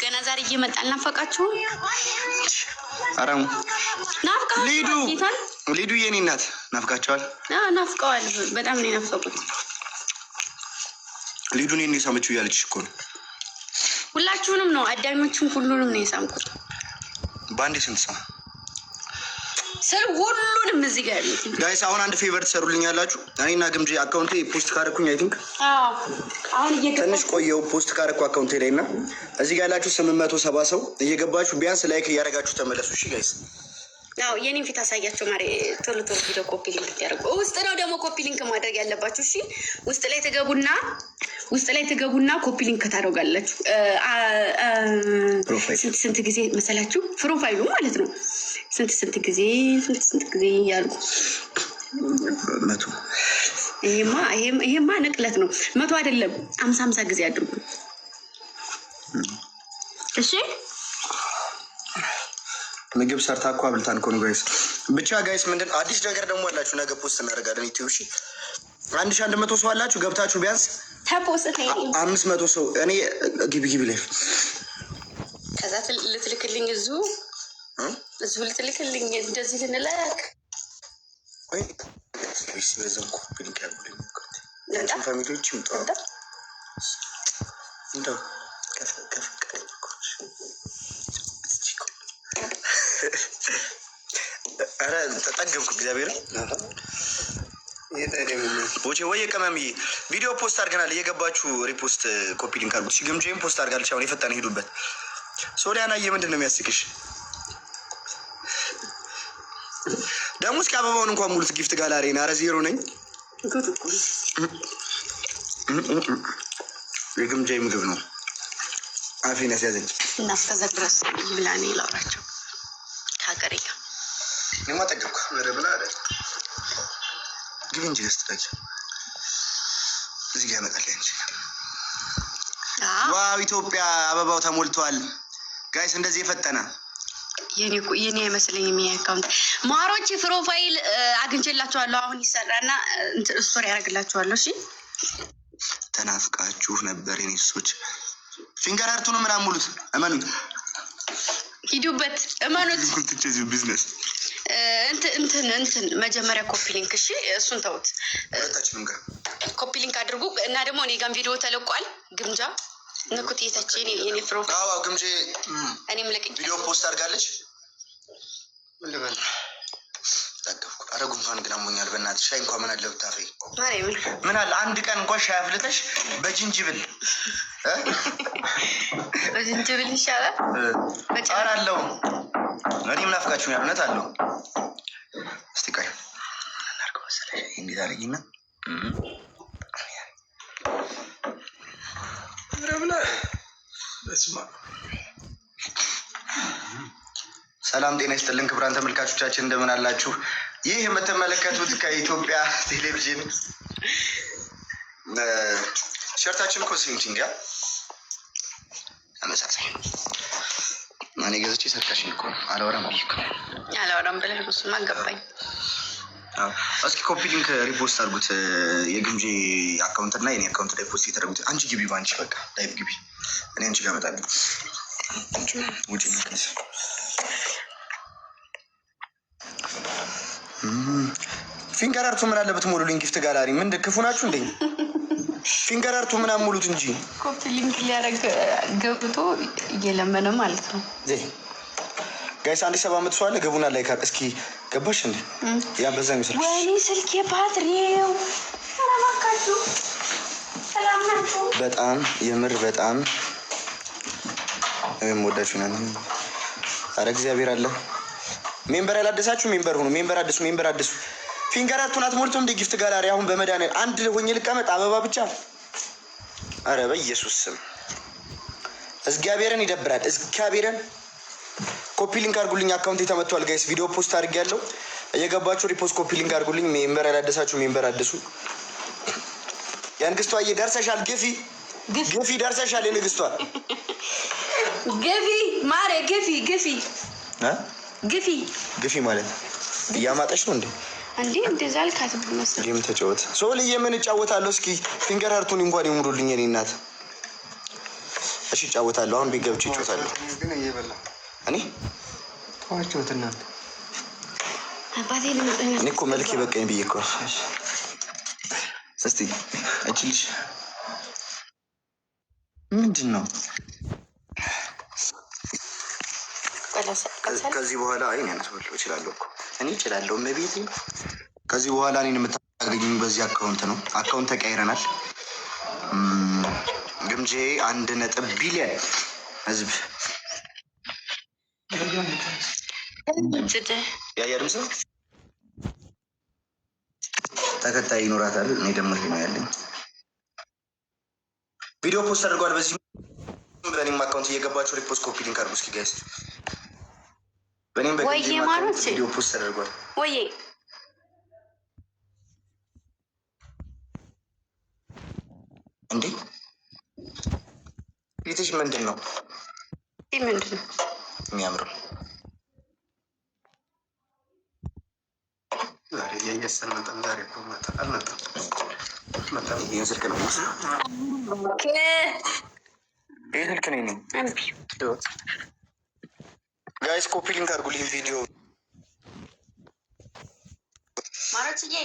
ገና ዛሬ እየመጣ አልናፈቃችሁ? አራሙ ናፍቃ ሊዱ የኔ እናት ናፍቃቸዋል። ናፍቀዋል። በጣም ነው የናፈቁት። ሊዱን የኔ ሳመችው እያለችሽ እኮ ነው። ሁላችሁንም ነው አዳኞቹን ሁሉንም ነው የሳምኩት። በአንዴ ስንት ሰው ስለ ሁሉንም እዚህ ጋር ያሉት ጋይስ አሁን አንድ ፌቨር ትሰሩልኝ ያላችሁ እኔና ግምጄ አካውንቴ ፖስት ካረኩኝ አይ ቲንክ አሁን ትንሽ ቆየው ፖስት ካረኩ አካውንቴ ላይ እና እዚህ ጋር ያላችሁ 870 ሰው እየገባችሁ ቢያንስ ላይክ እያደረጋችሁ ተመለሱ። እሺ ጋይስ የኔን ፊት አሳያቸው ማሪ ቶሎ ቶሎ ቪዲዮ ኮፒ ሊንክ ያደርጉ። ውስጥ ነው ደግሞ ኮፒ ሊንክ ማድረግ ያለባችሁ። እሺ ውስጥ ላይ ትገቡና ኮፒ ሊንክ ታደርጋላችሁ። ስንት ጊዜ መሰላችሁ? ፕሮፋይሉ ማለት ነው። ስንት ጊዜ ያሉ 100 ይሄማ ንቅለት ነው። 100 አይደለም 50 ጊዜ አድርጉ። እሺ ምግብ ሰርታ እኮ አብልታን እኮ ነው ጋይስ። ብቻ ጋይስ ምንድን አዲስ ነገር ደግሞ አላችሁ? ነገ ፖስት እናደርጋለን። ኢትዮ እሺ 1100 ሰው አላችሁ ገብታችሁ ቢያንስ ተፖስት 500 ሰው እኔ ግቢ ላይ ከዛ ልትልክልኝ እዚሁ ልትልክልኝ እንደዚህ ልንላክ ወይ ወይስ በዛም ኮፒ ሊንክ ያርጉልኝ እንዴ ፋሚሊዎች ይምጡ እንደው ከፍ አረ ተጠገምኩ እግዚአብሔር ቦቼ ወይ ቀመምዬ ቪዲዮ ፖስት አድርገናል። እየገባችሁ ሪፖስት ኮፒ ሊንክ አድርጉት። ሲገምጄም ፖስት አድርጋለች። አሁን የፈጠነ ሄዱበት። ሶሊያና ምንድን ነው የሚያስቅሽ? ደግሞ እስኪ አበባውን እንኳን ሙሉት። ጊፍት ጋላሪ ና 0 ነኝ። የግምጄ ምግብ ነው አፌን ያስያዘኝ እና እስከዛ ድረስ ብላኔ ላውራቸው ከሀገሬ ጋር እኔማ ጠገብኩ። ወደ ብላ አይደል ግቢ እንጂ ደስተች እዚህ ጋር መጣለ እንጂ ዋው ኢትዮጵያ አበባው ተሞልቷል ጋይስ። እንደዚህ የፈጠነ የኔ አይመስለኝም። አካውንት ማሮች ፕሮፋይል አግኝቼላችኋለሁ። አሁን ይሰራና ስቶሪ ያደርግላችኋለሁ። እሺ ተናፍቃችሁ ነበር የኔ ሱሶች። ፊንገር አርቱን ምን አሙሉት እመኑኝ፣ ሂዱበት እመኑት። ኩልትቼ ቢዝነስ እንትን መጀመሪያ ኮፒ ሊንክ እሺ፣ እሱን ተውት። ሁለታችንም ጋር ኮፒ ሊንክ አድርጉ እና ደግሞ እኔ ጋር ቪዲዮ ተለቋል። ግምጃ ንኩት የታችን የኔ ፕሮፋይል አዎ ግምጄ እኔም ለቅቄ ቪዲዮ ፖስት አድርጋለች። ምን ልበል ተጠገብኩ። አረ ጉንፋን ግን አሞኛል። በእናትሽ ሻይ እንኳን ምን አለ ብታፈይ ምን አለ አንድ ቀን እንኳን ሻይ አፍልተሽ በጅንጅብል በጅንጅብል ይሻላል። በጫራ አለው እኔም ናፍቃችሁኛል። እውነት አለው። እስቲ ቆይ እናድርገው መሰለሽ እንዴት አለኝና ሰላም ጤና ይስጥልን ክቡራን ተመልካቾቻችን እንደምን አላችሁ? ይህ የምትመለከቱት ከኢትዮጵያ ቴሌቪዥን ሸርታችን እኮ ሴምቲንግ ያ አመሳሳይ ማኔ ገዝቼ ሰርቀሽኝ እኮ ነው። አላወራም ብለህ እሱማ ገባኝ። እስኪ ኮፒ ሊንክ ሪፖስት አድርጉት። የግምጄ አካውንት እና የኔ አካውንት ላይ ፖስት የተደረጉት። አንቺ ግቢ ባንቺ በቃ ላይቭ ግቢ። እኔ አንቺ ጋር እመጣለሁ። ውጪ ነው ፊንገር አርቱ ምን አለበት ሙሉልኝ። ጊፍት ጋላሪ ምን ክፉ ናችሁ እንዴ? ፊንገር አርቱ ምን አሙሉት እንጂ ኮፒ ሊንክ ሊያደርግ ገብቶ እየለመነ ማለት ነው። ጋይስ 1700 ሰው አለ። ገቡና ላይ ካር እስኪ ገባሽ እንዴ? ያ በዛ ይመስላል። ወይኔ ስልኬ ባትሪው አላማካችሁ። ሰላም ናችሁ? በጣም የምር በጣም ወዳችሁ ነን። አረ እግዚአብሔር አለ። ሜምበር ያላደሳችሁ ሜምበር ሁኑ። ሜምበር አድሱ። ፊንገር አርቱን አትሞልቱም እንደ ጊፍት ጋላሪ። አሁን በመድኃኒዓለም አንድ ሆኜ ልቀመጥ አበባ ብቻ። አረ በኢየሱስ ስም እግዚአብሔርን ይደብራል። እግዚአብሔርን ኮፒ ሊንክ አድርጉልኝ። አካውንት ተመቷል ጋይስ። ቪዲዮ ፖስት አድርጌያለሁ። እየገባችሁ ሪፖስት ኮፒ ሊንክ አድርጉልኝ። ሜምበር ያላደሳችሁ ሜምበር አድሱ። የንግስቷ ደርሰሻል። ግፊ ደርሰሻል። የንግስቷ ግፊ ማሬ ግፊ ማለት እያማጠሽ ነው እንዴ? እንደዛ አልካት ብመስል ጌም ተጫወት። ሶልዬ ምን እጫወታለሁ? እስኪ ፊንገር አርቱን እንኳን ይሙሩልኝ የኔ እናት። እሺ እጫወታለሁ። አሁን ቤት ገብቼ እጫወታለሁ። እኔ ተዋችሁት እናንተ። እኔ እኮ መልክ በቃኝ ብዬ እኮ እስቲ እችልሽ ምንድን ነው ከዚህ በኋላ አይን ያነስበል እችላለሁ እኮ እኔ እችላለሁ። መቤቴ ከዚህ በኋላ እኔን የምታገኙኝ በዚህ አካውንት ነው። አካውንት ተቀይረናል። ግምጄ 1 ቢሊዮን ህዝብ ያየርም ሰው ተከታይ ይኖራታል። እኔ ደግሞ ይሄ ነው ያለኝ። ቪዲዮ ፖስት አድርጓል። በዚህ በእኔም አካውንት እየገባችሁ ሪፖስት ኮፒ ሊንክ አድርጉ እስኪ ጋይስ። በእኔም በአካውንት ቪዲዮ ፖስት ተደርጓል። ወይ እንዴ ፊትሽ ምንድን ነው? ምንድን ነው የሚያምረው? ዛሬ እያየሰን መጠን ዛሬ አልመጣም። ይህ ስልክ ነው። ይህ ስልክ ነኝ። ጋይስ ኮፒ ሊንክ አድርጉልኝ ቪዲዮ ማረችዬ